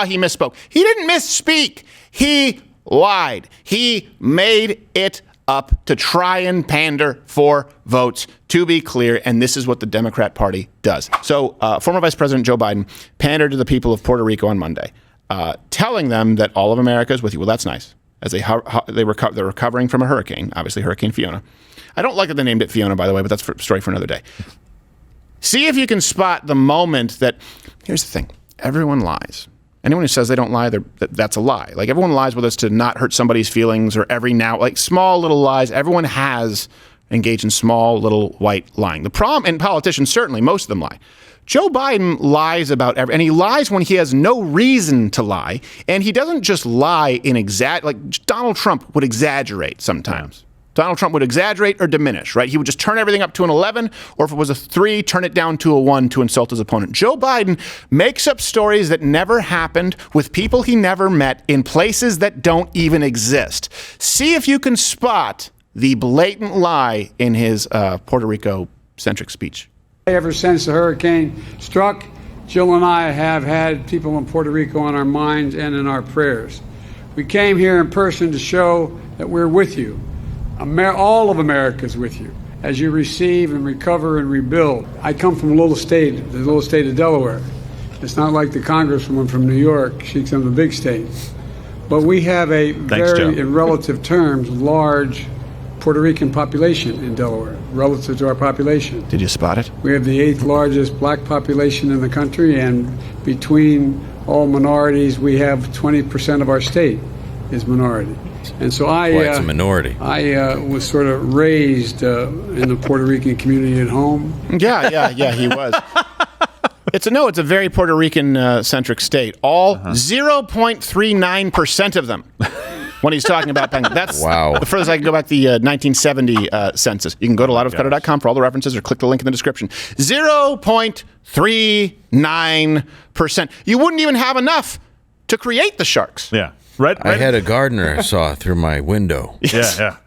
he misspoke. He didn't misspeak. He lied. He made it up to try and pander for votes, to be clear, and this is what the Democrat Party does. So former Vice President Joe Biden pandered to the people of Puerto Rico on Monday, telling them that all of America is with you. Well, that's nice. As they're recovering from a hurricane, obviously Hurricane Fiona. I don't like that they named it Fiona, by the way, but that's a story for another day. See if you can spot the moment that, here's the thing, everyone lies. Anyone who says they don't lie, that's a lie. Like, everyone lies with us to not hurt somebody's feelings or like small little lies. Everyone has engaged in small little white lying. The problem, and politicians certainly, most of them lie. Joe Biden lies about and he lies when he has no reason to lie. And he doesn't just lie in like Donald Trump would exaggerate sometimes. Donald Trump would exaggerate or diminish, right? He would just turn everything up to an 11, or if it was a 3, turn it down to a 1 to insult his opponent. Joe Biden makes up stories that never happened with people he never met in places that don't even exist. See if you can spot the blatant lie in his Puerto Rico-centric speech. Ever since the hurricane struck, Jill and I have had people in Puerto Rico on our minds and in our prayers. We came here in person to show that we're with you. All of America is with you as you receive and recover and rebuild. I come from the little state of Delaware. It's not like the congresswoman from New York. She's from the big state. But we have a in relative terms, large Puerto Rican population in Delaware relative to our population. Did you spot it? We have the 8th largest black population in the country, and between all minorities, we have 20% of our state is minority. And so it's a minority. I was sort of raised in the Puerto Rican community at home. Yeah, he was. It's a very Puerto Rican centric state. All 0.39% of them. When he's talking about that's wow. The furthest I can go back, the 1970 census. You can go to loudofcutter.com for all the references or click the link in the description. 0.39%. You wouldn't even have enough to create the sharks. Yeah. Right. I had a gardener I saw through my window. Yeah.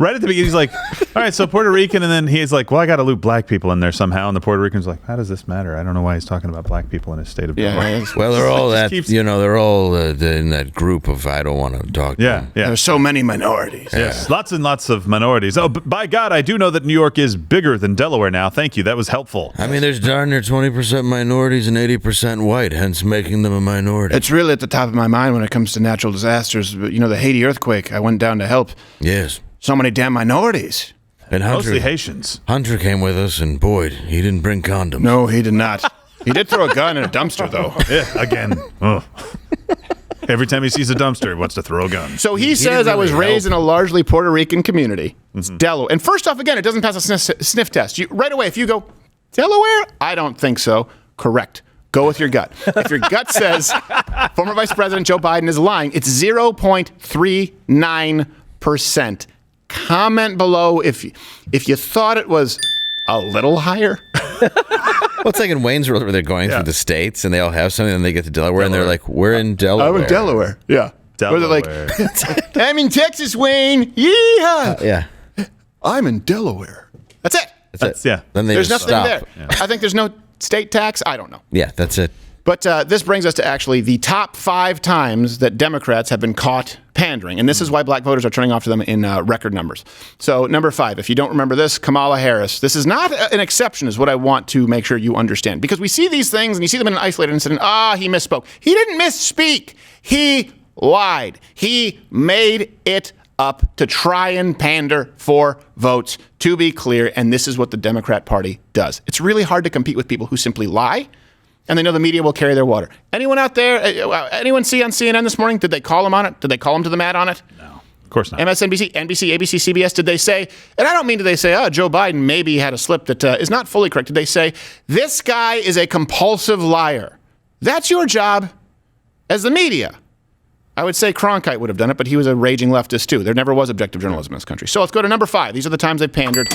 Right at the beginning, he's like, all right, so Puerto Rican, and then he's like, well, I got to loop black people in there somehow. And the Puerto Rican's like, how does this matter? I don't know why he's talking about black people in his state of Delaware. Yeah. Well, they're all they're all in that group of I don't want to talk to them. There's so many minorities. Yes, lots and lots of minorities. Oh, by God, I do know that New York is bigger than Delaware now. Thank you. That was helpful. I mean, there's darn near 20% minorities and 80% white, hence making them a minority. It's really at the top of my mind when it comes to natural disasters. You know, the Haiti earthquake, I went down to help. Yes. So many damn minorities. And mostly Haitians. Hunter came with us, and boy, he didn't bring condoms. No, he did not. He did throw a gun in a dumpster, though. Yeah, again. Oh. Every time he sees a dumpster, he wants to throw a gun. So he says, I was raised in a largely Puerto Rican community. It's Delaware. And first off, again, it doesn't pass a sniff test. Right away, if you go, Delaware? I don't think so. Correct. Go with your gut. If your gut says former Vice President Joe Biden is lying, it's 0.39%. Comment below if you thought it was a little higher. Well, it's like in Wayne's World where they're going through the states and they all have something, and then they get to Delaware. And they're like, we're in Delaware. I'm in Delaware. Yeah. Delaware. Like, I'm in Texas, Wayne. Yeehaw. Yeah. I'm in Delaware. That's it. That's it. Yeah. Then there's nothing stop. there. Yeah. I think there's no state tax. I don't know. Yeah, that's it. But this brings us to actually the top 5 times that Democrats have been caught pandering. And this is why black voters are turning off to them in record numbers. So number 5, if you don't remember this, Kamala Harris. This is not an exception is what I want to make sure you understand. Because we see these things and you see them in an isolated incident. He misspoke. He didn't misspeak. He lied. He made it up to try and pander for votes, to be clear. And this is what the Democrat Party does. It's really hard to compete with people who simply lie. And they know the media will carry their water. Anyone out there, anyone see on CNN this morning, did they call him on it? Did they call him to the mat on it? No, of course not. MSNBC, NBC, ABC, CBS, did they say, and I don't mean did they say, Joe Biden maybe had a slip that is not fully correct. Did they say, this guy is a compulsive liar? That's your job as the media. I would say Cronkite would have done it, but he was a raging leftist too. There never was objective journalism in this country. So let's go to number 5. These are the times they've pandered.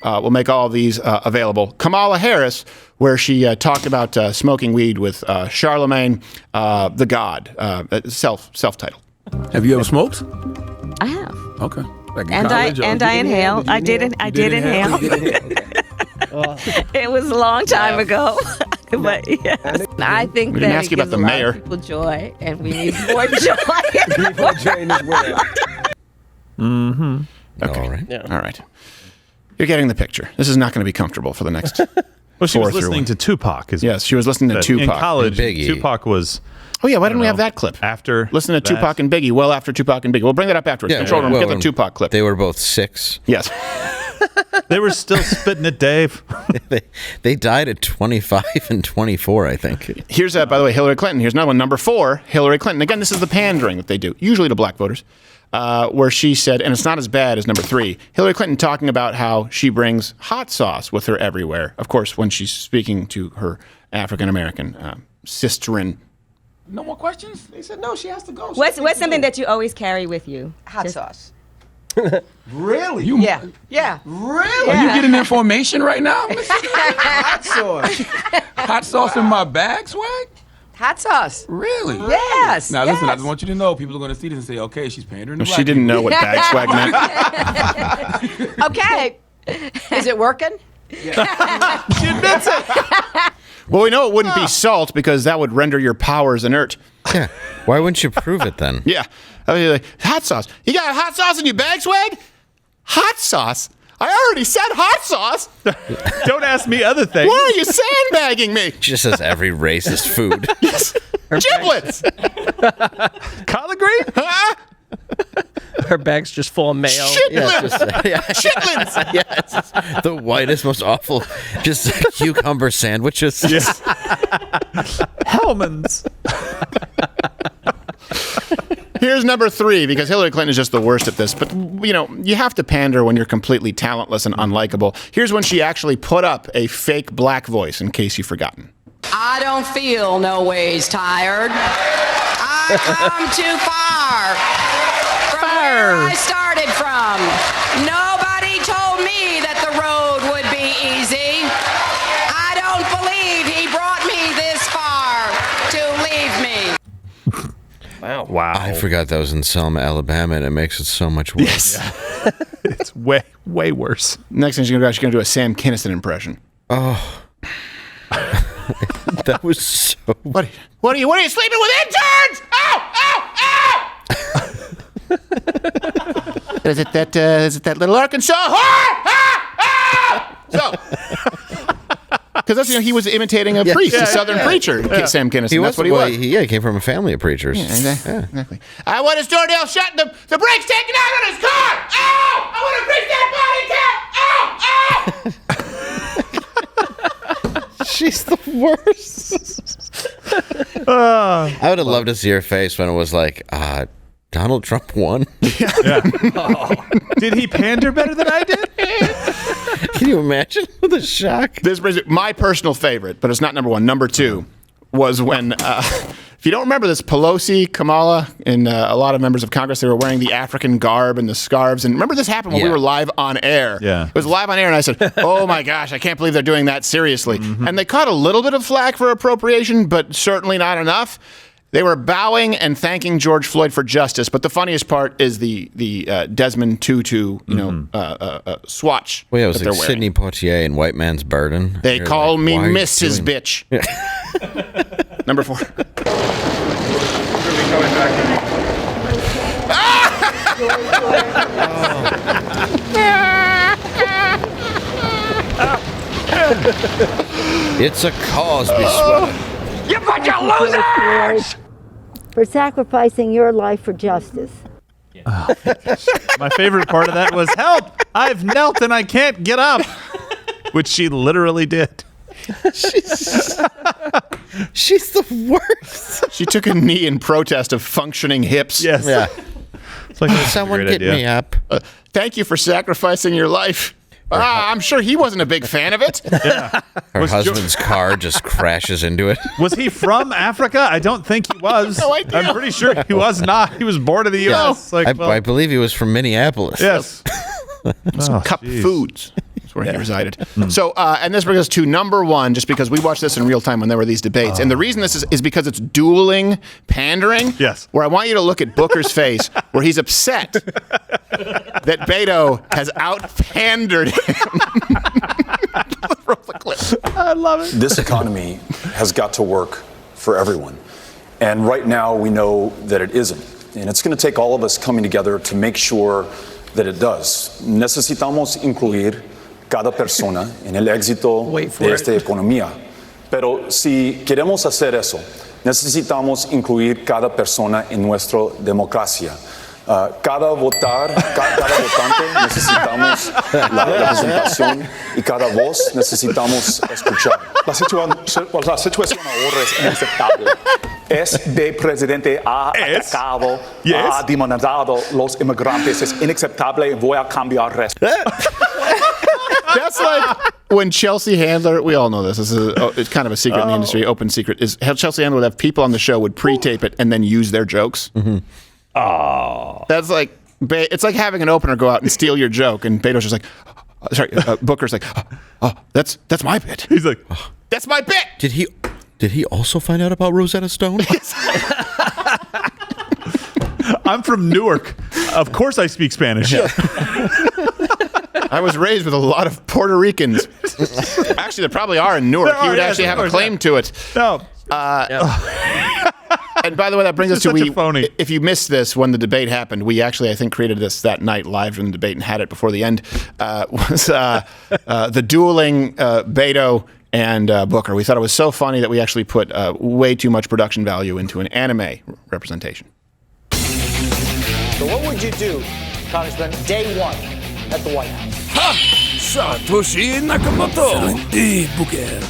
We'll make all of these available. Kamala Harris, where she talked about smoking weed with Charlemagne the God, self-titled. Have you ever smoked? I have. Okay. Like and I inhale. I did inhale. It was a long time ago. But yes, I think We didn't that ask it you about gives the a lot mayor. of people joy, and we need more joy. People join as well. Okay. All right. All right. You're getting the picture. This is not going to be comfortable for the next. Well, she was 4 through listening 1. to Tupac. Yes, she was listening to In Tupac. college, Biggie. Tupac was Oh yeah, why didn't we have that clip? after. Listen to that. Tupac and Biggie. Well, after Tupac and Biggie, we'll bring that up afterwards. Control room, get the when Tupac clip. They were both 6. Yes. They were still spitting it, Dave. They died at 25 and 24, I think. Here's by the way, Hillary Clinton. Here's another one. Number 4, Hillary Clinton. Again, this is the pandering that they do, usually to black voters, where she said, and it's not as bad as number 3, Hillary Clinton talking about how she brings hot sauce with her everywhere. Of course, when she's speaking to her African American sisterin. No more questions? They said no, she has to go. What's something that you always carry with you? Hot sauce. Really? Yeah. Really? Are you getting information right now? Hot sauce. Hot sauce in my bag, swag? Hot sauce. Really? Yes. Now listen, I yes. just want you to know, people are going to see this and say, okay, she's pandering to She didn't know what bag swag meant. Okay. Is it working? Well, we know it wouldn't be salt because that would render your powers inert. Yeah. Why wouldn't you prove it then? Yeah. I mean, like, hot sauce. You got hot sauce in your bag, swag? Hot sauce? I already said hot sauce. Don't ask me other things. Why are you sandbagging me? She just says every racist food. Giblets. Collard green? Huh? Her bag's just full of mayo. Chitlins. Chitlins. Yeah, it's just the whitest, most awful, just cucumber sandwiches. Hellman's. Here's number 3, because Hillary Clinton is just the worst at this. But, you know, you have to pander when you're completely talentless and unlikable. Here's when she actually put up a fake black voice, in case you've forgotten. I don't feel no ways tired. I come too far from where I started from. Nobody told me that the road would be easy. I don't believe he brought me this far to leave me. Wow. I forgot that was in Selma, Alabama, and it makes it so much worse. Yes. It's way she's Next thing she's going to do a Sam Kinison impression. Oh. That was so... What are you sleeping with interns? Ow! Is it that little Arkansas whore? So, because that's, he was imitating a priest, a Southern preacher, Sam Kinison. That's what he was. He came from a family of preachers. Yeah, exactly. I want his door nail shut and the brakes taken out on his car. Ow! I want to grease that body cat. Ow! Ow! She's the worst. I would have loved to see her face when it was like, Donald Trump won. Did he pander better than I did? Can you imagine the shock? This brings my personal favorite, but it's not number 1. Number 2 was when, if you don't remember this, Pelosi, Kamala, and a lot of members of Congress, they were wearing the African garb and the scarves. And remember this happened when we were live on air. Yeah. It was live on air, and I said, oh my gosh, I can't believe they're doing that seriously. And they caught a little bit of flack for appropriation, but certainly not enough. They were bowing and thanking George Floyd for justice, but the funniest part is the Desmond Tutu, swatch. Well, yeah, it was that they're like wearing. Sidney Poitier and White Man's Burden. They You're call like, me why are you Mrs. doing- Bitch. Number 4. It's a Cosby sweater. You bunch of losers! For sacrificing your life for justice. My favorite part of that was, help! I've knelt and I can't get up. Which she literally did. She's the worst. She took a knee in protest of functioning hips. Yes. Yeah. It's like, that's a Someone great get idea. me up. Thank you for sacrificing your life. I'm sure he wasn't a big fan of it. Her husband's car just crashes into it. Was he from Africa? I don't think he was. no idea. I'm pretty sure he was not. He was born in the U.S. Like, I believe he was from Minneapolis. yes. Oh, Cup geez. Foods. That's where he resided. So, and this brings us to number 1, just because we watched this in real time when there were these debates. And the reason this is because it's dueling pandering. Yes. Where I want you to look at Booker's face, where he's upset that Beto has out-pandered him. Roll the clip. I love it. This economy has got to work for everyone. And right now we know that it isn't. And it's going to take all of us coming together to make sure that it does. Necesitamos incluir cada persona en el éxito de esta economía. Pero si queremos hacer eso, necesitamos incluir cada persona en nuestra democracia. Cada votante necesitamos la representación y cada voz necesitamos escuchar. La situación ahora es inaceptable. Este presidente ha atacado, ha demonizado los inmigrantes. Es inaceptable. Voy a cambiar esto. That's like when Chelsea Handler, we all know this. It's kind of a secret in the industry, open secret. Is how Chelsea Handler would have people on the show would pre-tape it and then use their jokes. Mm-hmm. Oh, that's like it's like having an opener go out and steal your joke, and Beto's just like, Booker's like, oh, that's my bit. He's like, that's my bit. Did he also find out about Rosetta Stone? I'm from Newark. Of course I speak Spanish. Yeah. I was raised with a lot of Puerto Ricans. Actually, there probably are in Newark. He would actually have a claim to it. No. And by the way, that brings us to if you missed this when the debate happened, we actually, I think, created this that night live in the debate and had it before the end, was the dueling Beto and Booker. We thought it was so funny that we actually put way too much production value into an anime representation. So what would you do, Congressman, day one at the White House? Satoshi Nakamoto. Booker.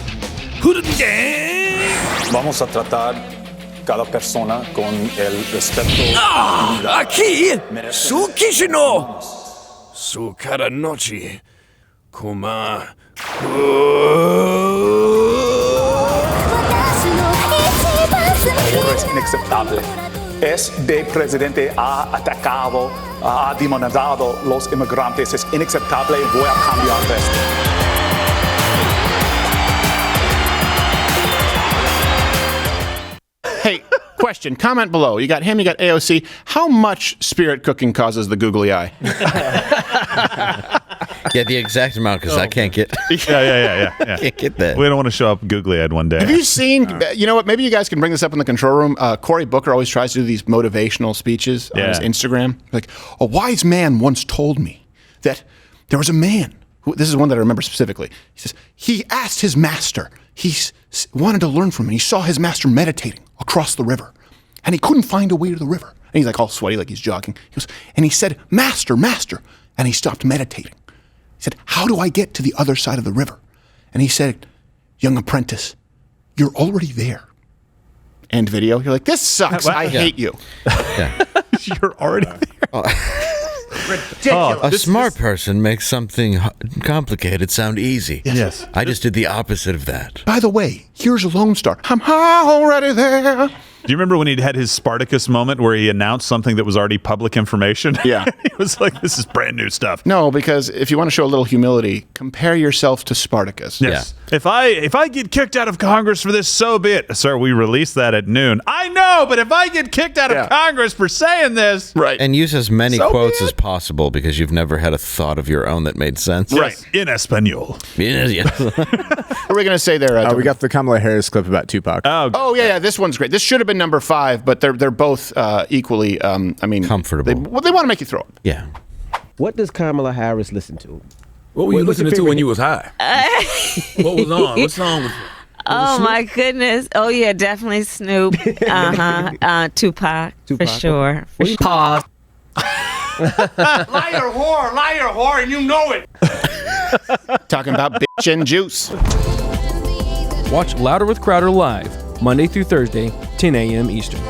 Vamos a tratar cada persona con el respeto. Aquí, su Kishino, su cara noche, kuma. Ahora es inaceptable. Este presidente ha atacado, ha demonizado los inmigrantes. Es inaceptable. Voy a cambiar esto. Hey, question, comment below. You got him, you got AOC. How much spirit cooking causes the googly eye? Yeah, the exact amount, because I can't get. Yeah. Can't get that. We don't want to show up googly-eyed one day. Have you seen? You know what? Maybe you guys can bring this up in the control room. Cory Booker always tries to do these motivational speeches on his Instagram. Like, a wise man once told me that there was a man. This is one that I remember specifically. He says he asked his master. He wanted to learn from him. He saw his master meditating across the river, and he couldn't find a way to the river. And he's like all sweaty, like he's jogging. And he said, "Master, master," and he stopped meditating. He said, "How do I get to the other side of the river?" And he said, "Young apprentice, you're already there." End video. You're like, this sucks. I hate you. Yeah. You're already there. A smart person makes something complicated sound easy. Yes. I just did the opposite of that. By the way, here's a Lone Star. I'm already there. Do you remember when he had his Spartacus moment where he announced something that was already public information? Yeah. He was like, this is brand new stuff. No, because if you want to show a little humility, compare yourself to Spartacus. Yes. Yeah. If I get kicked out of Congress for this, so be it. Sir, we released that at noon. I know, but if I get kicked out of Congress for saying this. Right. And use as many quotes as possible because you've never had a thought of your own that made sense. Right. In Espanol. What are we going to say there? We got the Kamala Harris clip about Tupac. Oh, yeah. This one's great. This should have been number 5, but they're both equally, comfortable. They want to make you throw up. Yeah. What does Kamala Harris listen to? What were you listening to when you was high? What was on? What song was it? Oh, my goodness. Oh, yeah, definitely Snoop. Tupac, for sure. Pause. Liar whore, and you know it. Talking about bitch and juice. Watch Louder with Crowder live, Monday through Thursday, 10 a.m. Eastern.